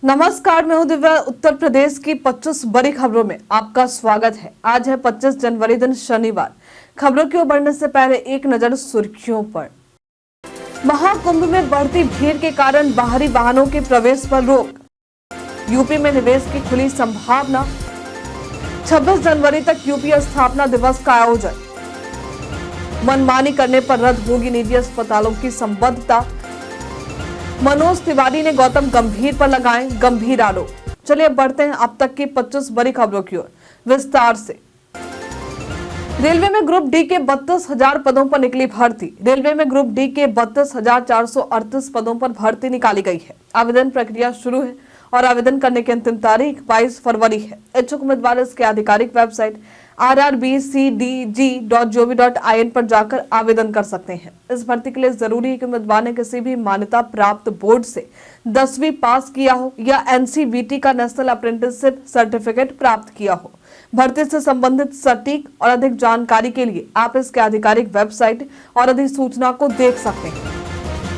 नमस्कार, मैं हूं दिव्या। उत्तर प्रदेश की 25 बड़ी खबरों में आपका स्वागत है। आज है 25 जनवरी, दिन शनिवार। खबरों की ओर बढ़ने से पहले एक नजर सुर्खियों पर। महाकुंभ में बढ़ती भीड़ के कारण बाहरी वाहनों के प्रवेश पर रोक। यूपी में निवेश की खुली संभावना। 26 जनवरी तक यूपी स्थापना दिवस का आयोजन। मनमानी करने पर रद्द होगी निजी अस्पतालों की संबद्धता। मनोज तिवारी ने गौतम गंभीर पर लगाए गंभीर आरोप। चलिए बढ़ते हैं अब तक की 25 बड़ी खबरों की ओर विस्तार से। रेलवे में ग्रुप डी के 32,000 पदों पर निकली भर्ती। रेलवे में ग्रुप डी के 32,438 पदों पर भर्ती निकाली गई है। आवेदन प्रक्रिया शुरू है और आवेदन करने की अंतिम तारीख 22 फरवरी है। इच्छुक उम्मीदवार इसके आधिकारिक वेबसाइट rrbcdg.gov.in पर जाकर आवेदन कर सकते हैं। इस भर्ती के लिए जरूरी है कि उम्मीदवार ने किसी भी मान्यता प्राप्त बोर्ड से 10वीं पास किया हो या NCVT का नेशनल अप्रेंटिसशिप सर्टिफिकेट प्राप्त किया हो। भर्ती से संबंधित सटीक और अधिक जानकारी के लिए आप इसके आधिकारिक वेबसाइट और अधिसूचना को देख सकते हैं।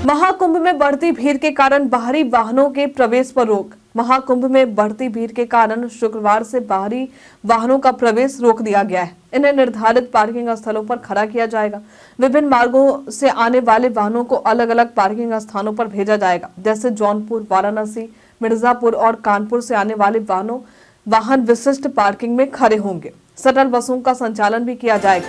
महाकुंभ में बढ़ती भीड़ के कारण बाहरी वाहनों के प्रवेश पर रोक। महाकुंभ में बढ़ती भीड़ के कारण शुक्रवार से बाहरी वाहनों का प्रवेश रोक दिया गया है। इन्हें निर्धारित पार्किंग स्थलों पर खड़ा किया जाएगा। विभिन्न मार्गों से आने वाले वाहनों को अलग अलग पार्किंग स्थानों पर भेजा जाएगा। जैसे जौनपुर, वाराणसी, मिर्जापुर और कानपुर से आने वाले वाहन विशिष्ट पार्किंग में खड़े होंगे। शटल बसों का संचालन भी किया जाएगा।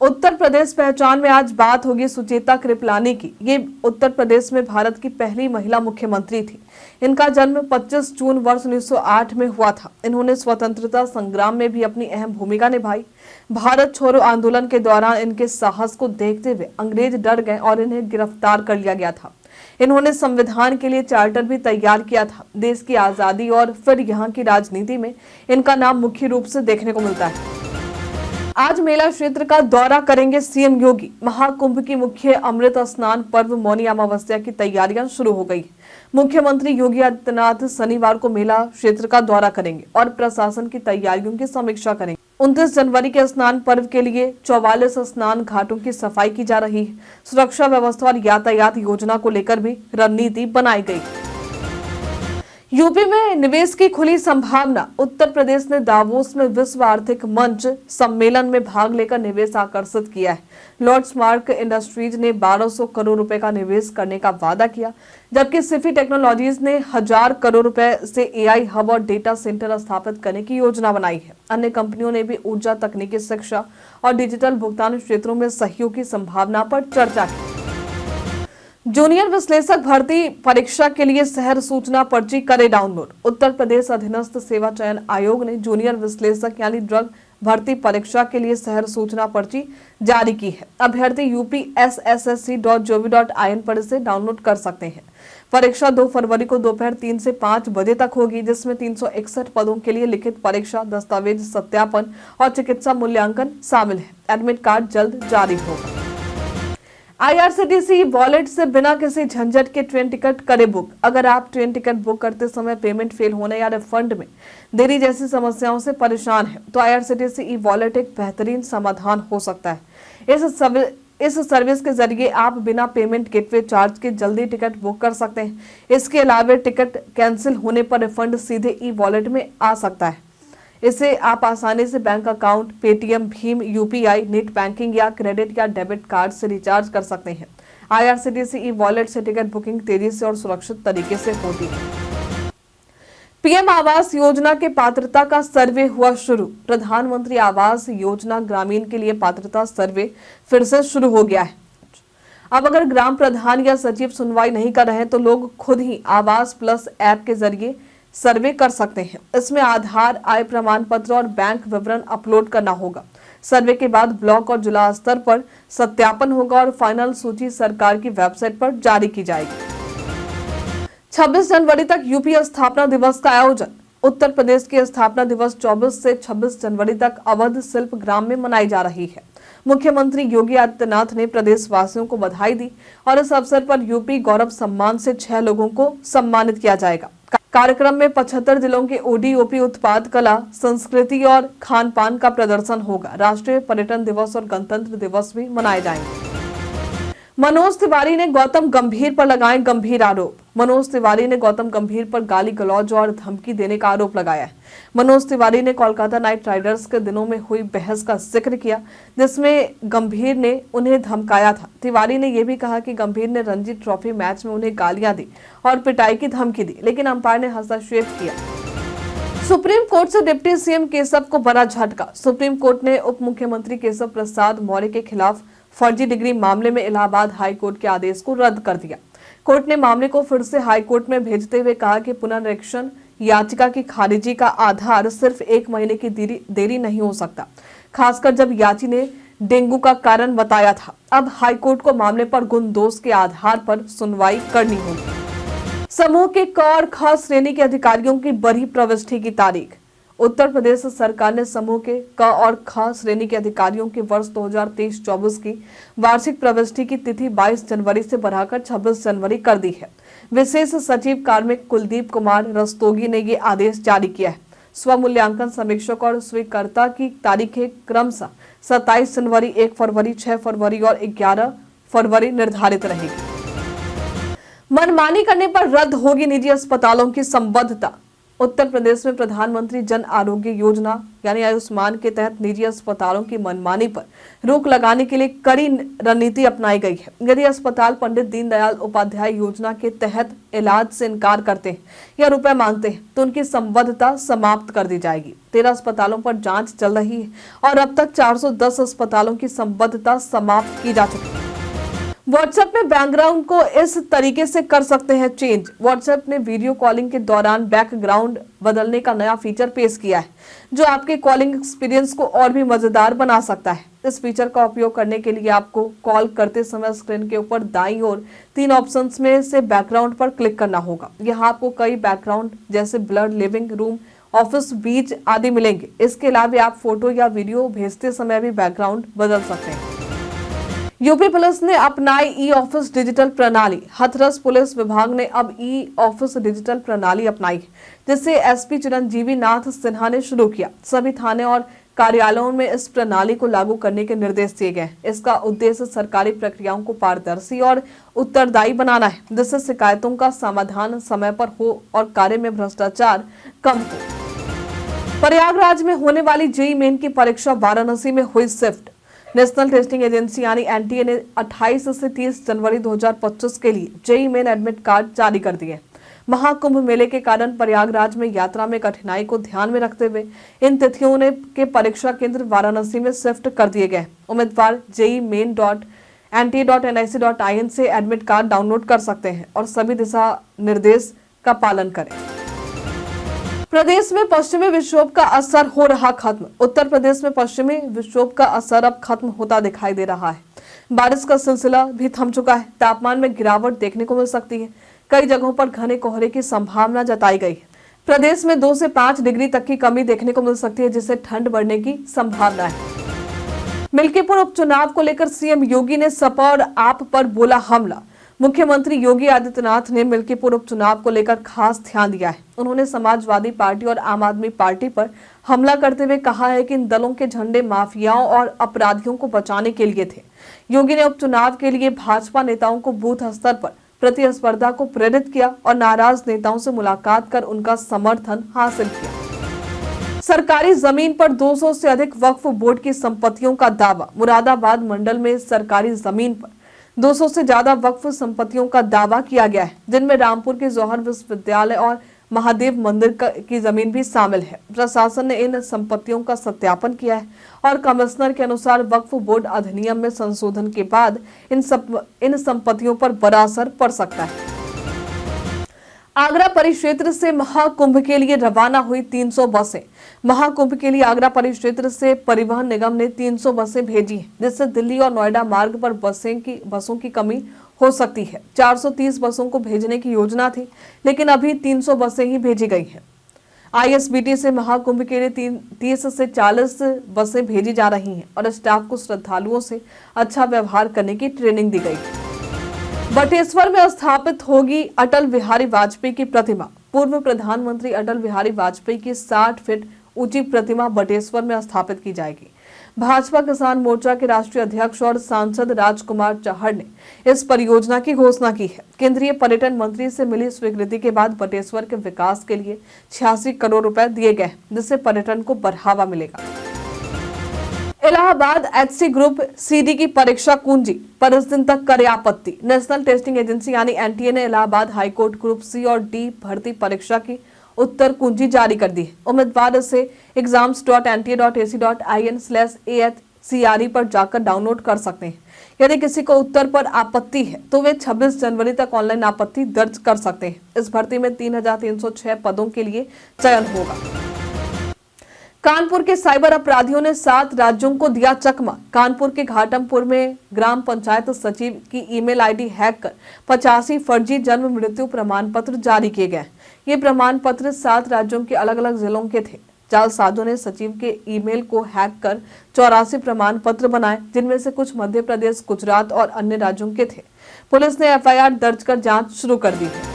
उत्तर प्रदेश पहचान में आज बात होगी सुचेता कृपलानी की। ये उत्तर प्रदेश में भारत की पहली महिला मुख्यमंत्री थी। इनका जन्म 25 जून वर्ष 1908 में हुआ था। इन्होंने स्वतंत्रता संग्राम में भी अपनी अहम भूमिका निभाई। भारत छोड़ो आंदोलन के दौरान इनके साहस को देखते हुए अंग्रेज डर गए और इन्हें गिरफ्तार कर लिया गया था। इन्होंने संविधान के लिए चार्टर भी तैयार किया था। देश की आजादी और फिर यहाँ की राजनीति में इनका नाम मुख्य रूप से देखने को मिलता है। आज मेला क्षेत्र का दौरा करेंगे सीएम योगी। महाकुंभ की मुख्य अमृत स्नान पर्व मौनी अमावस्या की तैयारियां शुरू हो गई। मुख्यमंत्री योगी आदित्यनाथ शनिवार को मेला क्षेत्र का दौरा करेंगे और प्रशासन की तैयारियों की समीक्षा करेंगे। 29 जनवरी के स्नान पर्व के लिए 44 स्नान घाटों की सफाई की जा रही है। सुरक्षा व्यवस्था और यातायात योजना को लेकर भी रणनीति बनाई गई। यूपी में निवेश की खुली संभावना। उत्तर प्रदेश ने दावोस में विश्व आर्थिक मंच सम्मेलन में भाग लेकर निवेश आकर्षित किया है। लॉर्ड्स मार्क इंडस्ट्रीज ने 1200 करोड़ रुपए का निवेश करने का वादा किया, जबकि सिफी टेक्नोलॉजीज ने 1000 करोड़ रुपए से AI हब और डेटा सेंटर स्थापित करने की योजना बनाई है। अन्य कंपनियों ने भी ऊर्जा, तकनीकी, शिक्षा और डिजिटल भुगतान क्षेत्रों में सहयोग की संभावना पर चर्चा की। जूनियर विश्लेषक भर्ती परीक्षा के लिए शहर सूचना पर्ची करे डाउनलोड। उत्तर प्रदेश अधीनस्थ सेवा चयन आयोग ने जूनियर विश्लेषक यानी ड्रग भर्ती परीक्षा के लिए शहर सूचना पर्ची जारी की है। अभ्यर्थी upsssc.gov.in पर इसे डाउनलोड कर सकते हैं। परीक्षा 2 फरवरी को दोपहर 3 से 5 बजे तक होगी, जिसमें 361 पदों के लिए लिखित परीक्षा, दस्तावेज सत्यापन और चिकित्सा मूल्यांकन शामिल है। एडमिट कार्ड जल्द जारी होगा। IRCTC वॉलेट से बिना किसी झंझट के ट्रेन टिकट करे बुक। अगर आप ट्रेन टिकट बुक करते समय पेमेंट फेल होने या रिफंड में देरी जैसी समस्याओं से परेशान है, तो IRCTC वॉलेट एक बेहतरीन समाधान हो सकता है। इस सर्विस के जरिए आप बिना पेमेंट गेटवे चार्ज के जल्दी टिकट बुक कर सकते हैं। इसके अलावा टिकट कैंसिल होने पर रिफंड सीधे वॉलेट में आ सकता है। इसे आप आसानी से bank account, Paytm, Bhim, UPI, net banking या क्रेडिट या डेबिट कार्ड से रिचार्ज कर सकते हैं। IRCTC वॉलेट से टिकट बुकिंग तेजी से और सुरक्षित तरीके से होती है। PM आवास योजना के पात्रता का सर्वे हुआ शुरू। प्रधानमंत्री आवास योजना ग्रामीण के लिए पात्रता सर्वे फिर से शुरू हो गया है। अब अगर ग्राम प्रधान या सचिव सुनवाई नहीं कर रहे तो लोग खुद ही आवास प्लस ऐप के जरिए सर्वे कर सकते हैं। इसमें आधार, आय प्रमाण पत्र और बैंक विवरण अपलोड करना होगा। सर्वे के बाद ब्लॉक और जिला स्तर पर सत्यापन होगा और फाइनल सूची सरकार की वेबसाइट पर जारी की जाएगी। 26 जनवरी तक यूपी स्थापना दिवस का आयोजन। उत्तर प्रदेश की स्थापना दिवस 24 से 26 जनवरी तक अवध शिल्प ग्राम में मनाई जा रही है। मुख्यमंत्री योगी आदित्यनाथ ने प्रदेशवासियों को बधाई दी और इस अवसर पर यूपी गौरव सम्मान से 6 लोगों को सम्मानित किया जाएगा। कार्यक्रम में 75 जिलों के ODOP उत्पाद, कला, संस्कृति और खान पान का प्रदर्शन होगा। राष्ट्रीय पर्यटन दिवस और गणतंत्र दिवस भी मनाए जाएंगे। मनोज तिवारी ने गौतम गंभीर पर लगाए गंभीर आरोप। मनोज तिवारी ने गौतम गंभीर पर गाली गलौज और धमकी देने का आरोप लगाया है। मनोज तिवारी ने कोलकाता नाइट राइडर्स के दिनों में हुई बहस का जिक्र किया, जिसमें गंभीर ने उन्हें धमकाया था। तिवारी ने यह भी कहा कि गंभीर ने रणजी ट्रॉफी मैच में उन्हें गालियां दी और पिटाई की धमकी दी, लेकिन अंपायर ने हस्तक्षेप किया। सुप्रीम कोर्ट से डिप्टी सीएम केशव को बड़ा झटका। सुप्रीम कोर्ट ने उप मुख्यमंत्री केशव प्रसाद मौर्य के खिलाफ फर्जी डिग्री मामले में इलाहाबाद हाई कोर्ट के आदेश को रद्द कर दिया। कोर्ट ने मामले को फिर से हाई कोर्ट में भेजते हुए कहा कि पुनरीक्षण याचिका की खारिजी का आधार सिर्फ 1 महीने की देरी नहीं हो सकता, खासकर जब याची ने डेंगू का कारण बताया था। अब हाई कोर्ट को मामले पर गुण दोष के आधार पर सुनवाई करनी होगी। समूह के क और ख श्रेणी के अधिकारियों की बढ़ी प्रविष्टि की तारीख। उत्तर प्रदेश सरकार ने समूह के क और ख श्रेणी के अधिकारियों की वर्ष 2023-24 की वार्षिक प्रविष्टि की तिथि 22 जनवरी से बढ़ाकर 26 जनवरी कर दी है। विशेष सचिव कार्मिक कुलदीप कुमार रस्तोगी ने ये आदेश जारी किया है। स्वमूल्यांकन समीक्षक और स्वीकर्ता की तारीखें क्रमशः 27 जनवरी, 1 फरवरी, 6 फरवरी और 11 फरवरी निर्धारित रहेगी। मनमानी करने पर रद्द होगी निजी अस्पतालों की संबद्धता। उत्तर प्रदेश में प्रधानमंत्री जन आरोग्य योजना यानी आयुष्मान के तहत निजी अस्पतालों की मनमानी पर रोक लगाने के लिए कड़ी रणनीति अपनाई गई है। यदि अस्पताल पंडित दीनदयाल उपाध्याय योजना के तहत इलाज से इनकार करते हैं या रुपए मांगते हैं तो उनकी संबद्धता समाप्त कर दी जाएगी। 13 अस्पतालों पर जांच चल रही है और अब तक 410 अस्पतालों की संबद्धता समाप्त की जा चुकी है। व्हाट्सएप में बैकग्राउंड को इस तरीके से कर सकते हैं चेंज। व्हाट्सएप ने वीडियो कॉलिंग के दौरान बैकग्राउंड बदलने का नया फीचर पेश किया है, जो आपके कॉलिंग एक्सपीरियंस को और भी मजेदार बना सकता है। इस फीचर का उपयोग करने के लिए आपको कॉल करते समय स्क्रीन के ऊपर दाईं ओर 3 ऑप्शंस में से बैकग्राउंड पर क्लिक करना होगा। यहाँ आपको कई बैकग्राउंड जैसे ब्लर, लिविंग रूम, ऑफिस, बीच आदि मिलेंगे। इसके अलावा आप फोटो या वीडियो भेजते समय भी बैकग्राउंड बदल सकते हैं। यूपी पुलिस ने अपनाई ई ऑफिस डिजिटल प्रणाली। हाथरस पुलिस विभाग ने अब ई ऑफिस डिजिटल प्रणाली अपनाई है, जिसे एसपी चिरंजीवी नाथ सिन्हा ने शुरू किया। सभी थाने और कार्यालयों में इस प्रणाली को लागू करने के निर्देश दिए गए। इसका उद्देश्य सरकारी प्रक्रियाओं को पारदर्शी और उत्तरदायी बनाना है, जिससे शिकायतों का समाधान समय पर हो और कार्य में भ्रष्टाचार कम हो। प्रयागराज में होने वाली जेईई मेन की परीक्षा वाराणसी में हुई शिफ्ट। नेशनल टेस्टिंग एजेंसी यानी एनटीए ने 28 से 30 जनवरी 2025 के लिए जेईई मेन एडमिट कार्ड जारी कर दिए। महाकुंभ मेले के कारण प्रयागराज में यात्रा में कठिनाई को ध्यान में रखते हुए इन तिथियों के परीक्षा केंद्र वाराणसी में शिफ्ट कर दिए गए। उम्मीदवार jee-main.nta.nic.in से एडमिट कार्ड डाउनलोड कर सकते हैं और सभी दिशा निर्देश का पालन करें। प्रदेश में पश्चिमी विक्षोभ का असर हो रहा खत्म। उत्तर प्रदेश में पश्चिमी विक्षोभ का असर अब खत्म होता दिखाई दे रहा है। बारिश का सिलसिला भी थम चुका है। तापमान में गिरावट देखने को मिल सकती है। कई जगहों पर घने कोहरे की संभावना जताई गई है। प्रदेश में 2 से 5 डिग्री तक की कमी देखने को मिल सकती है, जिससे ठंड बढ़ने की संभावना है। मिल्कीपुर उपचुनाव को लेकर सीएम योगी ने सपा और आप पर बोला हमला। मुख्यमंत्री योगी आदित्यनाथ ने मिल्कीपुर उपचुनाव को लेकर खास ध्यान दिया है। उन्होंने समाजवादी पार्टी और आम आदमी पार्टी पर हमला करते हुए कहा है कि इन दलों के झंडे माफियाओं और अपराधियों को बचाने के लिए थे। योगी ने उपचुनाव के लिए भाजपा नेताओं को बूथ स्तर पर प्रतिस्पर्धा को प्रेरित किया और नाराज नेताओं से मुलाकात कर उनका समर्थन हासिल किया। सरकारी जमीन पर 200 से अधिक वक्फ बोर्ड की संपत्तियों का दावा। मुरादाबाद मंडल में सरकारी जमीन पर 200 से ज्यादा वक्फ संपत्तियों का दावा किया गया है, जिनमें रामपुर के जौहर विश्वविद्यालय और महादेव मंदिर की जमीन भी शामिल है। प्रशासन ने इन संपत्तियों का सत्यापन किया है और कमिश्नर के अनुसार वक्फ बोर्ड अधिनियम में संशोधन के बाद इन संपत्तियों पर बड़ा असर पड़ सकता है। आगरा परिक्षेत्र से महाकुंभ के लिए रवाना हुई 300 बसें। महाकुंभ के लिए आगरा परिक्षेत्र से परिवहन निगम ने 300 बसें भेजी हैं, जिससे दिल्ली और नोएडा मार्ग पर बसों की कमी हो सकती है। 430 बसों को भेजने की योजना थी, लेकिन अभी 300 बसें ही भेजी गई हैं। आईएसबीटी से महाकुंभ के लिए 30 से 40 बसें भेजी जा रही हैं और स्टाफ को श्रद्धालुओं से अच्छा व्यवहार करने की ट्रेनिंग दी गई है। बटेश्वर में स्थापित होगी अटल बिहारी वाजपेयी की प्रतिमा। पूर्व प्रधानमंत्री अटल बिहारी वाजपेयी की 60 फीट ऊंची प्रतिमा बटेश्वर में स्थापित की जाएगी। भाजपा किसान मोर्चा के राष्ट्रीय अध्यक्ष और सांसद राजकुमार चहर ने इस परियोजना की घोषणा की है। केंद्रीय पर्यटन मंत्री से मिली स्वीकृति के बाद बटेश्वर के विकास के लिए 86 करोड़ रुपए दिए गए, जिससे पर्यटन को बढ़ावा मिलेगा। इलाहाबाद एचसी ग्रुप सीडी की परीक्षा कुंजी पर इस दिन तक करे आपत्ति। नेशनल टेस्टिंग एजेंसी यानी एनटीए ने इलाहाबाद हाईकोर्ट ग्रुप सी और डी भर्ती परीक्षा की उत्तर कुंजी जारी कर दी है। उम्मीदवार इसे exams.nta.in/AHCRE पर जाकर डाउनलोड कर सकते हैं। यदि किसी को उत्तर पर आपत्ति है तो वे 26 जनवरी तक ऑनलाइन आपत्ति दर्ज कर सकते हैं। इस भर्ती में 3306 पदों के लिए चयन होगा। कानपुर के साइबर अपराधियों ने 7 राज्यों को दिया चकमा। कानपुर के घाटमपुर में ग्राम पंचायत सचिव की ईमेल आईडी हैक कर 85 फर्जी जन्म मृत्यु प्रमाण पत्र जारी किए गए। ये प्रमाण पत्र 7 राज्यों के अलग अलग जिलों के थे। जालसाजों ने सचिव के ईमेल को हैक कर 84 प्रमाण पत्र बनाए, जिनमें से कुछ मध्य प्रदेश, गुजरात और अन्य राज्यों के थे। पुलिस ने एफआईआर दर्ज कर जांच शुरू कर दी है।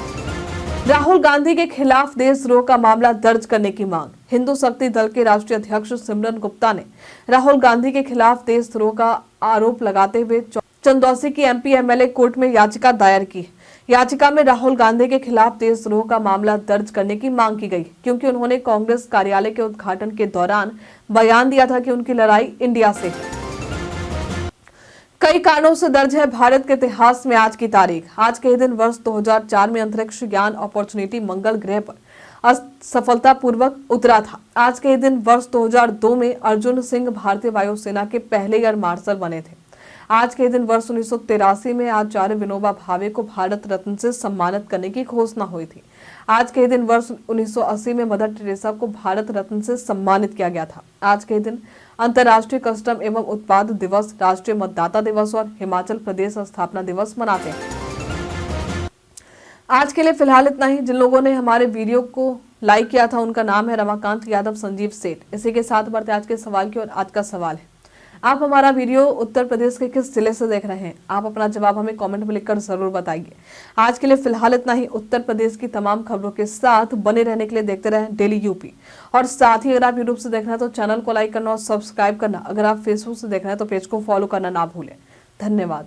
राहुल गांधी के खिलाफ देशद्रोह का मामला दर्ज करने की मांग। हिंदू शक्ति दल के राष्ट्रीय अध्यक्ष सिमरन गुप्ता ने राहुल गांधी के खिलाफ देशद्रोह का आरोप लगाते हुए चंदौसी की एमपी एमएलए कोर्ट में याचिका दायर की। याचिका में राहुल गांधी के खिलाफ देशद्रोह का मामला दर्ज करने की मांग की गई, क्योंकि उन्होंने कांग्रेस कार्यालय के उद्घाटन के दौरान बयान दिया था कि उनकी लड़ाई इंडिया से है। कई कारणों से दर्ज है भारत के इतिहास में आज की तारीख। आज के ही दिन वर्ष 2004 में अंतरिक्ष यान अपॉर्चुनिटी मंगल ग्रह पर सफलतापूर्वक उतरा था। आज के ही दिन वर्ष 2002 में अर्जुन सिंह भारतीय वायुसेना के पहले एयर मार्शल बने थे। आज के ही दिन वर्ष 1983 में आचार्य विनोबा भावे को भारत रत्न से सम्मानित करने की घोषणा हुई थी। आज के ही दिन वर्ष 1980 में मदर टेरेसा को भारत रत्न से सम्मानित किया गया था। आज के ही दिन अंतर्राष्ट्रीय कस्टम एवं उत्पाद दिवस, राष्ट्रीय मतदाता दिवस और हिमाचल प्रदेश स्थापना दिवस मनाते हैं। आज के लिए फिलहाल इतना ही। जिन लोगों ने हमारे वीडियो को लाइक किया था उनका नाम है रमाकांत यादव, संजीव सेठ। इसी के साथ बढ़ते आज के सवाल की ओर। आज का सवाल है, आप हमारा वीडियो उत्तर प्रदेश के किस जिले से देख रहे हैं? आप अपना जवाब हमें कमेंट में लिखकर जरूर बताइए। आज के लिए फिलहाल इतना ही। उत्तर प्रदेश की तमाम खबरों के साथ बने रहने के लिए देखते रहें डेली यूपी। और साथ ही अगर आप यूट्यूब से देख रहे हैं तो चैनल को लाइक करना और सब्सक्राइब करना। अगर आप फेसबुक से देख रहे हैं तो पेज को फॉलो करना ना भूलें। धन्यवाद।